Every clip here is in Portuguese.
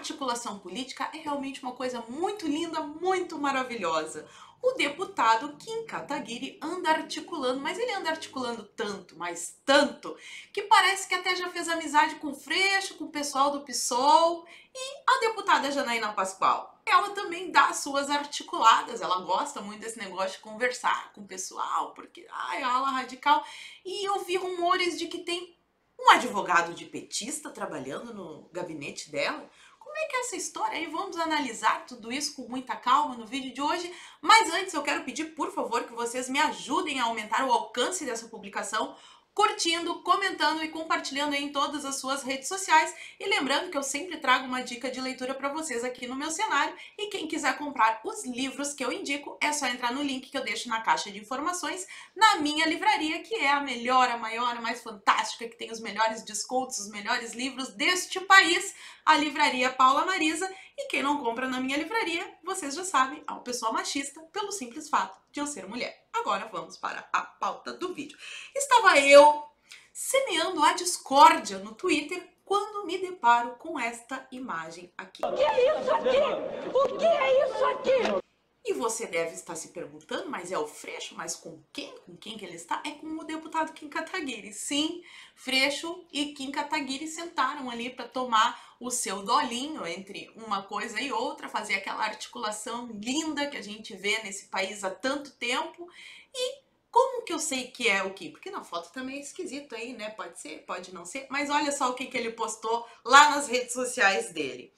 articulação política é realmente uma coisa muito linda, muito maravilhosa. O deputado Kim Kataguiri anda articulando, mas ele anda articulando tanto, mas tanto, que parece que até já fez amizade com o Freixo, com o pessoal do PSOL, e a deputada Janaína Pascoal. Ela também dá suas articuladas, ela gosta muito desse negócio de conversar com o pessoal, porque é ala radical. E eu vi rumores de que tem um advogado de petista trabalhando no gabinete dela. Como é que é essa história aí? Vamos analisar tudo isso com muita calma no vídeo de hoje. Mas antes eu quero pedir, por favor, que vocês me ajudem a aumentar o alcance dessa publicação, curtindo, comentando e compartilhando em todas as suas redes sociais. E lembrando que eu sempre trago uma dica de leitura para vocês aqui no meu cenário. E quem quiser comprar os livros que eu indico, é só entrar no link que eu deixo na caixa de informações na minha livraria, que é a melhor, a maior, a mais fantástica, que tem os melhores descontos, os melhores livros deste país, a Livraria Paula Marisa. E quem não compra na minha livraria, vocês já sabem, é uma pessoa machista pelo simples fato de eu ser mulher. Agora vamos para a pauta do vídeo. Estava eu semeando a discórdia no Twitter quando me deparo com esta imagem aqui. O que é isso aqui? O que é isso aqui? E você deve estar se perguntando, mas é o Freixo? Mas com quem? Com quem que ele está? É com o deputado Kim Kataguiri. Sim, Freixo e Kim Kataguiri sentaram ali para tomar o seu dolinho entre uma coisa e outra, fazer aquela articulação linda que a gente vê nesse país há tanto tempo. E como que eu sei que é o Kim? Porque na foto também é esquisito aí, né? Pode ser, pode não ser. Mas olha só o que ele postou lá nas redes sociais dele.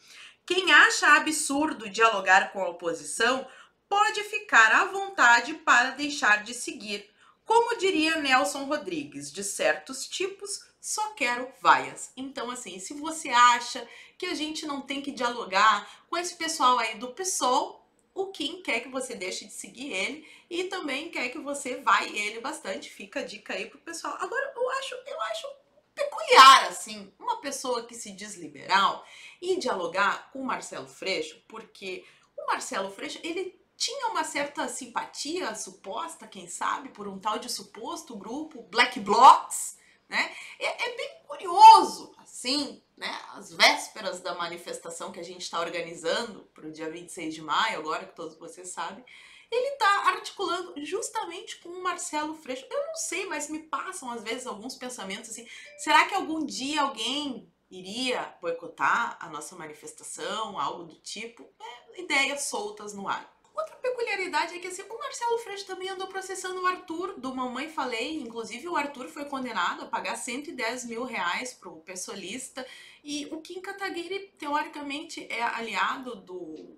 Quem acha absurdo dialogar com a oposição pode ficar à vontade para deixar de seguir. Como diria Nelson Rodrigues, de certos tipos, só quero vaias. Então, assim, se você acha que a gente não tem que dialogar com esse pessoal aí do PSOL, o Kim quer que você deixe de seguir ele e também quer que você vaie ele bastante. Fica a dica aí pro pessoal. Agora, eu acho peculiar, assim, uma pessoa que se diz liberal e dialogar com o Marcelo Freixo, porque o Marcelo Freixo, ele tinha uma certa simpatia suposta, quem sabe, por um tal de suposto grupo Black Blocs, né? É bem curioso, assim, né? Às vésperas da manifestação que a gente está organizando para o dia 26 de maio, agora que todos vocês sabem, ele está articulando justamente com o Marcelo Freixo. Eu não sei, mas me passam às vezes alguns pensamentos assim, será que algum dia alguém iria boicotar a nossa manifestação, algo do tipo? Ideias soltas no ar. Outra peculiaridade é que assim, o Marcelo Freixo também andou processando o Arthur, do Mamãe Falei. Inclusive o Arthur foi condenado a pagar 110 mil reais para o pessoalista. E o Kim Kataguiri, teoricamente, é aliado do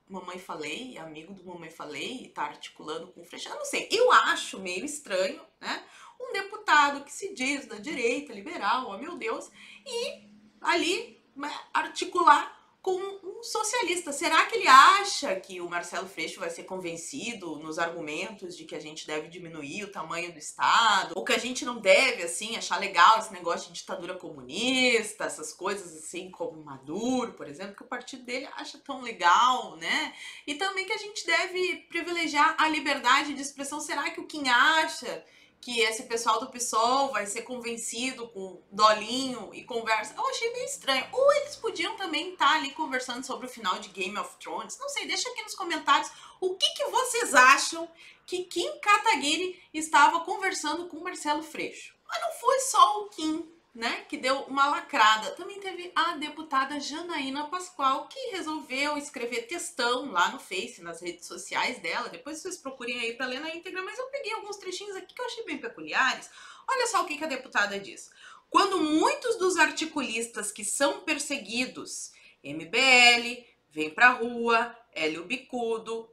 Mamãe Falei, amigo do Mamãe Falei, e tá articulando com o Freixo. Eu não sei, eu acho meio estranho, né? Um deputado que se diz da direita liberal, oh meu Deus, e ali articular com um socialista. Será que ele acha que o Marcelo Freixo vai ser convencido nos argumentos de que a gente deve diminuir o tamanho do Estado, ou que a gente não deve, assim, achar legal esse negócio de ditadura comunista, essas coisas assim como Maduro, por exemplo, que o partido dele acha tão legal, né? E também que a gente deve privilegiar a liberdade de expressão. Será que o Kim acha que esse pessoal do PSOL vai ser convencido com dolinho e conversa? Eu achei meio estranho. Ou eles podiam também estar ali conversando sobre o final de Game of Thrones. Não sei, deixa aqui nos comentários o que vocês acham que Kim Kataguiri estava conversando com Marcelo Freixo. Mas não foi só o Kim, né, que deu uma lacrada. Também teve a deputada Janaína Pascoal, que resolveu escrever textão lá no Face, nas redes sociais dela. Depois vocês procurem aí para ler na íntegra, mas eu peguei alguns trechinhos aqui que eu achei bem peculiares. Olha só o que a deputada diz. Quando muitos dos articulistas que são perseguidos, MBL, Vem Pra Rua, Hélio Bicudo,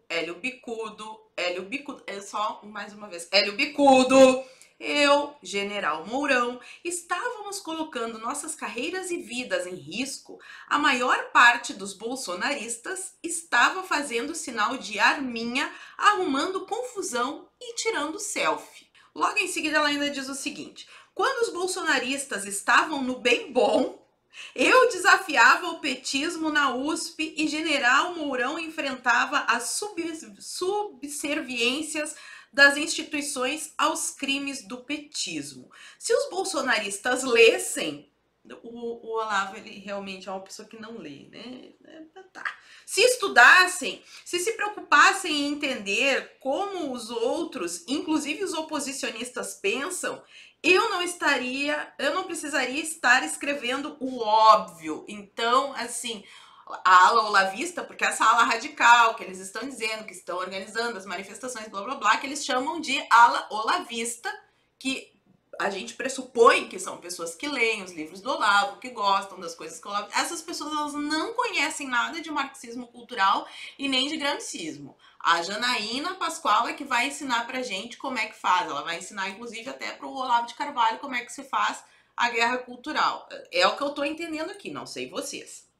é só mais uma vez, Hélio Bicudo, eu, General Mourão, estávamos colocando nossas carreiras e vidas em risco, a maior parte dos bolsonaristas estava fazendo sinal de arminha, arrumando confusão e tirando selfie. Logo em seguida ela ainda diz o seguinte: quando os bolsonaristas estavam no bem bom, eu desafiava o petismo na USP e General Mourão enfrentava as subserviências das instituições aos crimes do petismo. Se os bolsonaristas lessem O Olavo, ele realmente é uma pessoa que não lê, né? Tá. Se estudassem, se preocupassem em entender como os outros, inclusive os oposicionistas, pensam, eu não precisaria estar escrevendo o óbvio. Então, assim, a ala olavista, porque essa ala radical que eles estão dizendo, que estão organizando as manifestações, blá blá blá, que eles chamam de ala olavista, que a gente pressupõe que são pessoas que leem os livros do Olavo, que gostam das coisas que o Olavo... Essas pessoas, elas não conhecem nada de marxismo cultural e nem de gramscismo. A Janaína Pascoal é que vai ensinar pra gente como é que faz. Ela vai ensinar, inclusive, até pro Olavo de Carvalho como é que se faz a guerra cultural. É o que eu tô entendendo aqui, não sei vocês.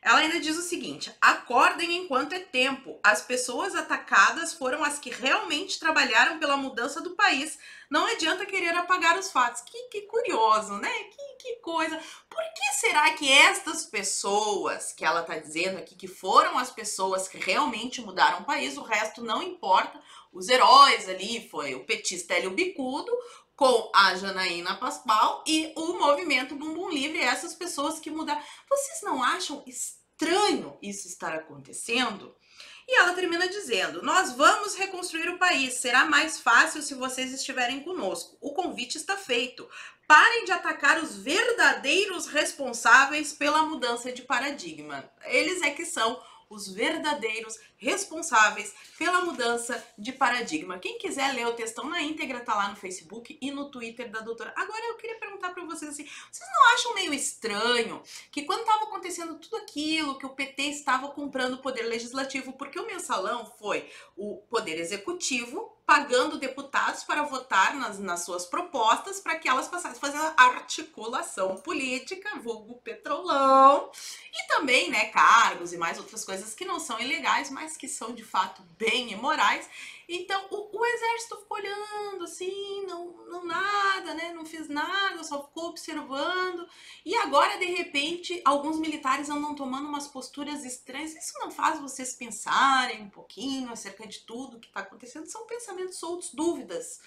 Ela ainda diz o seguinte: acordem enquanto é tempo. As pessoas atacadas foram as que realmente trabalharam pela mudança do país. Não adianta querer apagar os fatos. Que curioso, né? Que coisa. Por que será que estas pessoas que ela está dizendo aqui, que foram as pessoas que realmente mudaram o país, o resto não importa? Os heróis ali foi o petista Hélio Bicudo, com a Janaína Pascoal e o movimento Bumbum Livre, essas pessoas que mudaram. Vocês não acham estranho isso estar acontecendo? E ela termina dizendo: nós vamos reconstruir o país, será mais fácil se vocês estiverem conosco. O convite está feito. Parem de atacar os verdadeiros responsáveis pela mudança de paradigma. Eles é que são os verdadeiros responsáveis pela mudança de paradigma. Quem quiser ler o textão na íntegra, tá lá no Facebook e no Twitter da doutora. Agora eu queria perguntar para vocês assim, vocês não acham meio estranho que quando estava acontecendo tudo aquilo, que o PT estava comprando o poder legislativo, porque o mensalão foi o poder executivo pagando deputados para votar nas suas propostas para que elas passassem fazendo articulação política, vulgo petrolão, e também, né, cargos e mais outras coisas que não são ilegais, mas que são de fato bem imorais. Então o exército ficou olhando assim, não nada, né, não fez nada, só ficou observando. E agora, de repente, alguns militares andam tomando umas posturas estranhas. Isso não faz vocês pensarem um pouquinho acerca de tudo que está acontecendo? São pensamentos soltos, dúvidas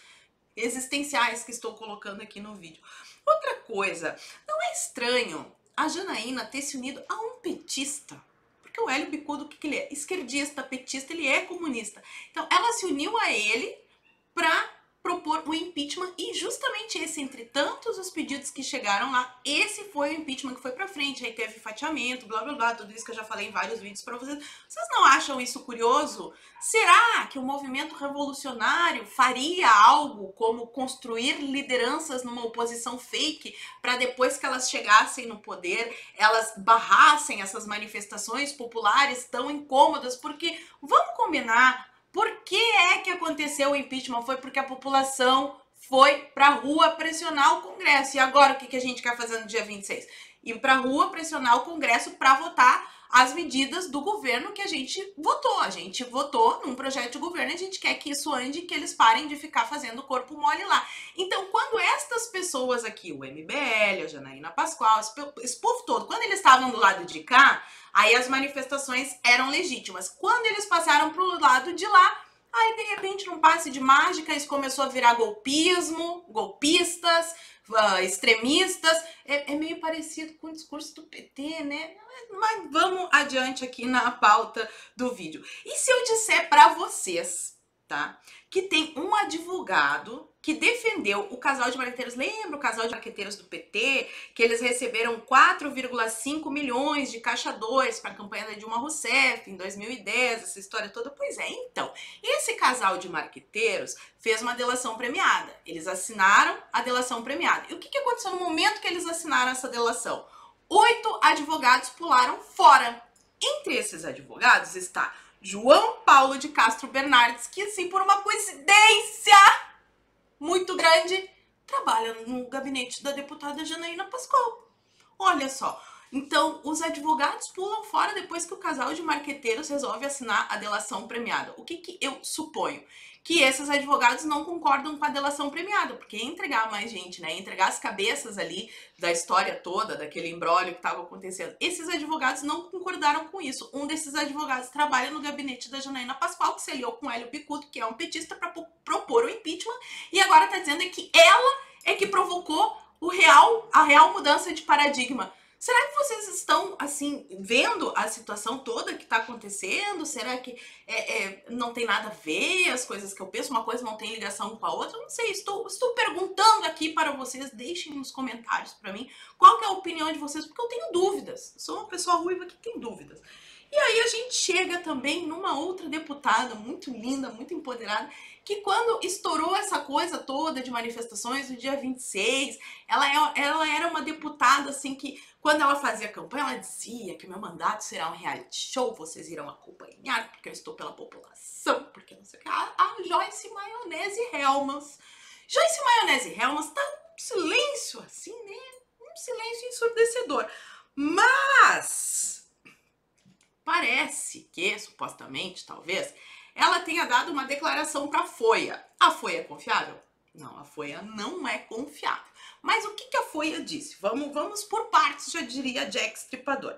existenciais que estou colocando aqui no vídeo. Outra coisa, não é estranho a Janaína ter se unido a um petista? Porque o Hélio Bicudo, o que ele é? Esquerdista, petista, ele é comunista. Então, ela se uniu a ele para propor o impeachment, e justamente esse, entre tantos os pedidos que chegaram lá, esse foi o impeachment que foi pra frente. Aí teve fatiamento, blá blá blá, tudo isso que eu já falei em vários vídeos pra vocês. Vocês não acham isso curioso? Será que o movimento revolucionário faria algo como construir lideranças numa oposição fake para depois que elas chegassem no poder, elas barrassem essas manifestações populares tão incômodas? Porque, vamos combinar, por que é que aconteceu o impeachment? Foi porque a população foi pra rua pressionar o Congresso. E agora o que a gente quer fazer no dia 26? Ir pra rua pressionar o Congresso para votar as medidas do governo que a gente votou. A gente votou num projeto de governo e a gente quer que isso ande, que eles parem de ficar fazendo corpo mole lá. Então, quando estas pessoas aqui, o MBL, a Janaína Pascoal, esse povo todo, quando eles estavam do lado de cá, aí as manifestações eram legítimas. Quando eles passaram pro lado de lá, aí de repente, num passe de mágica, isso começou a virar golpismo, golpistas, extremistas. É meio parecido com o discurso do PT, né? Mas vamos adiante aqui na pauta do vídeo. E se eu disser para vocês, tá, que tem um advogado que defendeu o casal de marqueteiros, lembra o casal de marqueteiros do PT, que eles receberam 4,5 milhões de caixa 2 para a campanha da Dilma Rousseff em 2010, essa história toda? Pois é, então, esse casal de marqueteiros fez uma delação premiada. Eles assinaram a delação premiada. E o que aconteceu no momento que eles assinaram essa delação? 8 advogados pularam fora. Entre esses advogados está João Paulo de Castro Bernardes, que, assim, por uma coincidência muito grande, trabalha no gabinete da deputada Janaína Pascoal. Olha só. Então, os advogados pulam fora depois que o casal de marqueteiros resolve assinar a delação premiada. O que eu suponho? Que esses advogados não concordam com a delação premiada, porque ia entregar mais gente, né? Ia entregar as cabeças ali da história toda, daquele imbróglio que estava acontecendo. Esses advogados não concordaram com isso. Um desses advogados trabalha no gabinete da Janaína Pascoal, que se aliou com o Hélio Bicudo, que é um petista, para propor o impeachment, e agora está dizendo que ela é que provocou a real mudança de paradigma. Será que vocês estão, assim, vendo a situação toda que está acontecendo? Será que não tem nada a ver as coisas que eu penso? Uma coisa não tem ligação com a outra? Não sei, estou perguntando aqui para vocês. Deixem nos comentários para mim qual que é a opinião de vocês, porque eu tenho dúvidas. Sou uma pessoa ruiva que tem dúvidas. E aí a gente chega também numa outra deputada muito linda, muito empoderada, que quando estourou essa coisa toda de manifestações no dia 26, ela era uma deputada assim que, quando ela fazia campanha, ela dizia que meu mandato será um reality show, vocês irão acompanhar, porque eu estou pela população, porque não sei o que. A Joyce Maionese Helmans. Joyce Maionese Helmans tá num silêncio assim, né? Um silêncio ensurdecedor. Mas parece que, supostamente, talvez, ela tenha dado uma declaração para a Folha. A Folha é confiável? Não, a Folha não é confiável. Mas o que a Folha disse? Vamos por partes, já diria Jack Stripador.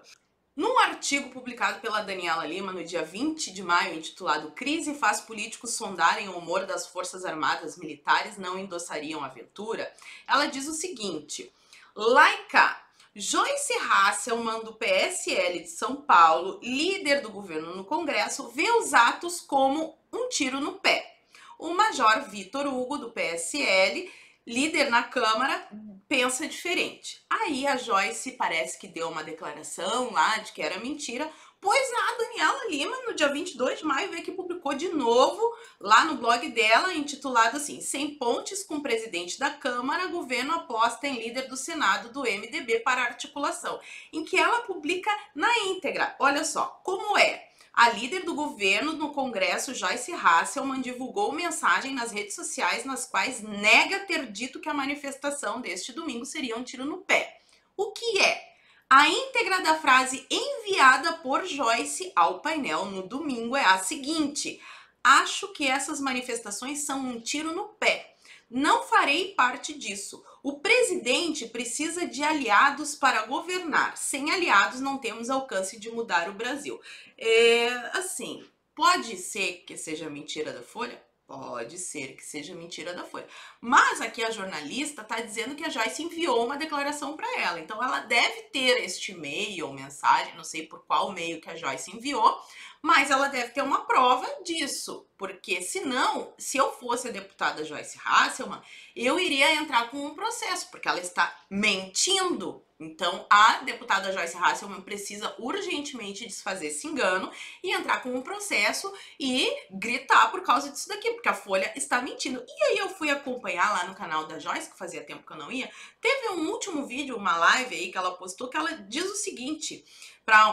Num artigo publicado pela Daniela Lima no dia 20 de maio, intitulado "Crise faz políticos sondarem o humor das Forças Armadas Militares não endossariam a aventura", ela diz o seguinte: Laica, Joyce Hasselmann, do PSL de São Paulo, líder do governo no Congresso, vê os atos como um tiro no pé. O Major Vitor Hugo, do PSL, líder na Câmara, pensa diferente. Aí a Joyce parece que deu uma declaração lá de que era mentira, pois a Daniela Lima, no dia 22 de maio, veio que publicou de novo lá no blog dela, intitulado assim: "Sem pontes com o presidente da Câmara, governo aposta em líder do Senado do MDB para articulação", em que ela publica na íntegra. Olha só como é. A líder do governo no Congresso, Joyce Hasselmann, divulgou mensagem nas redes sociais nas quais nega ter dito que a manifestação deste domingo seria um tiro no pé. O que é? A íntegra da frase enviada por Joyce ao painel no domingo é a seguinte: "Acho que essas manifestações são um tiro no pé. Não farei parte disso. O presidente precisa de aliados para governar. Sem aliados não temos alcance de mudar o Brasil." Assim, pode ser que seja mentira da Folha? Pode ser que seja mentira da Folha. Mas aqui a jornalista está dizendo que a Joyce enviou uma declaração para ela. Então ela deve ter este e-mail ou mensagem, não sei por qual meio que a Joyce enviou, mas ela deve ter uma prova disso. Porque senão, se eu fosse a deputada Joyce Hasselmann, eu iria entrar com um processo, porque ela está mentindo. Então, a deputada Joyce Hasselmann precisa urgentemente desfazer esse engano e entrar com um processo e gritar por causa disso daqui, porque a Folha está mentindo. E aí eu fui acompanhar lá no canal da Joyce, que fazia tempo que eu não ia. Teve um último vídeo, uma live aí que ela postou, que ela diz o seguinte,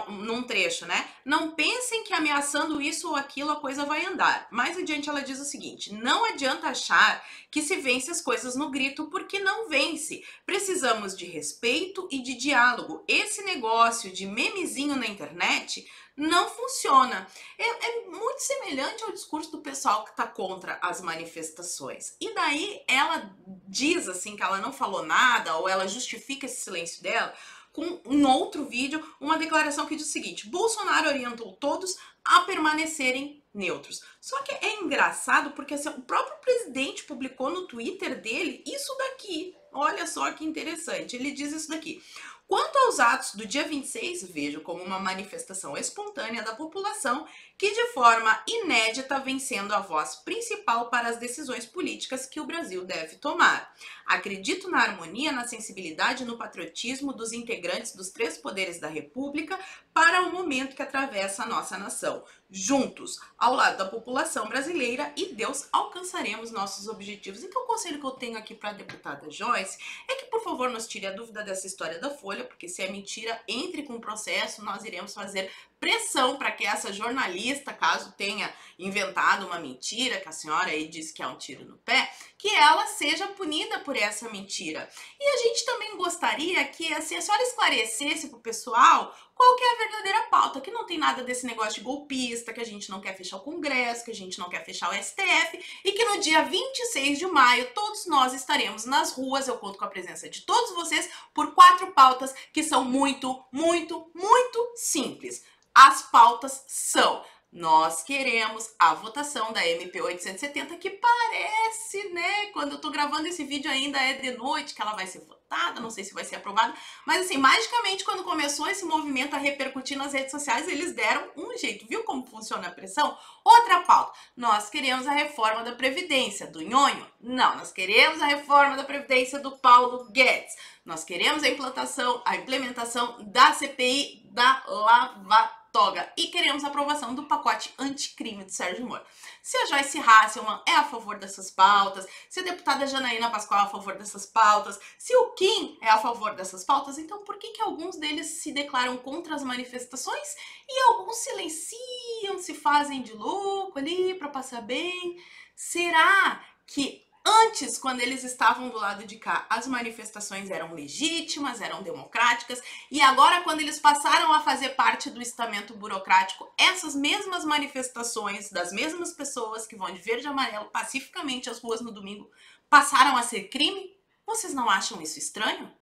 num trecho, né? "Não pensem que ameaçando isso ou aquilo a coisa vai andar." Mais adiante ela diz o seguinte: "Não adianta achar que se vence as coisas no grito, porque não vence. Precisamos de respeito e de diálogo. Esse negócio de memezinho na internet não funciona." É muito semelhante ao discurso do pessoal que está contra as manifestações. E daí ela diz assim que ela não falou nada, ou ela justifica esse silêncio dela com um outro vídeo, uma declaração que diz o seguinte: "Bolsonaro orientou todos a permanecerem neutros." Só que é engraçado porque assim, o próprio presidente publicou no Twitter dele isso daqui. Olha só que interessante, ele diz isso daqui: "Quanto aos atos do dia 26, vejo como uma manifestação espontânea da população que de forma inédita vem sendo a voz principal para as decisões políticas que o Brasil deve tomar. Acredito na harmonia, na sensibilidade e no patriotismo dos integrantes dos três poderes da República para o momento que atravessa a nossa nação. Juntos, ao lado da população brasileira e Deus, alcançaremos nossos objetivos." Então o conselho que eu tenho aqui para a deputada Joyce é que, por favor, nos tire a dúvida dessa história da Folha, porque se é mentira, entre com o processo, nós iremos fazer pressão para que essa jornalista, caso tenha inventado uma mentira, que a senhora aí disse que é um tiro no pé, que ela seja punida por essa mentira. E a gente também gostaria que assim, a senhora esclarecesse para o pessoal qual que é a verdadeira pauta, que não tem nada desse negócio de golpista, que a gente não quer fechar o Congresso, que a gente não quer fechar o STF, e que no dia 26 de maio todos nós estaremos nas ruas. Eu conto com a presença de todos vocês por 4 pautas que são muito, muito, muito simples. As pautas são Nós queremos a votação da MP 870, que parece, né, quando eu tô gravando esse vídeo ainda é de noite, que ela vai ser votada, não sei se vai ser aprovada, mas assim, magicamente quando começou esse movimento a repercutir nas redes sociais, eles deram um jeito, viu como funciona a pressão? Outra pauta, nós queremos a reforma da Previdência, do Nhonho? Não, nós queremos a reforma da Previdência do Paulo Guedes, nós queremos a implementação da CPI da Lava Toga e queremos a aprovação do pacote anticrime de Sérgio Moro. Se a Joyce Hasselmann é a favor dessas pautas, se a deputada Janaína Pascoal é a favor dessas pautas, se o Kim é a favor dessas pautas, então por que alguns deles se declaram contra as manifestações e alguns silenciam, se fazem de louco ali para passar bem? Será que antes, quando eles estavam do lado de cá, as manifestações eram legítimas, eram democráticas, e agora, quando eles passaram a fazer parte do estamento burocrático, essas mesmas manifestações das mesmas pessoas que vão de verde e amarelo pacificamente às ruas no domingo passaram a ser crime? Vocês não acham isso estranho?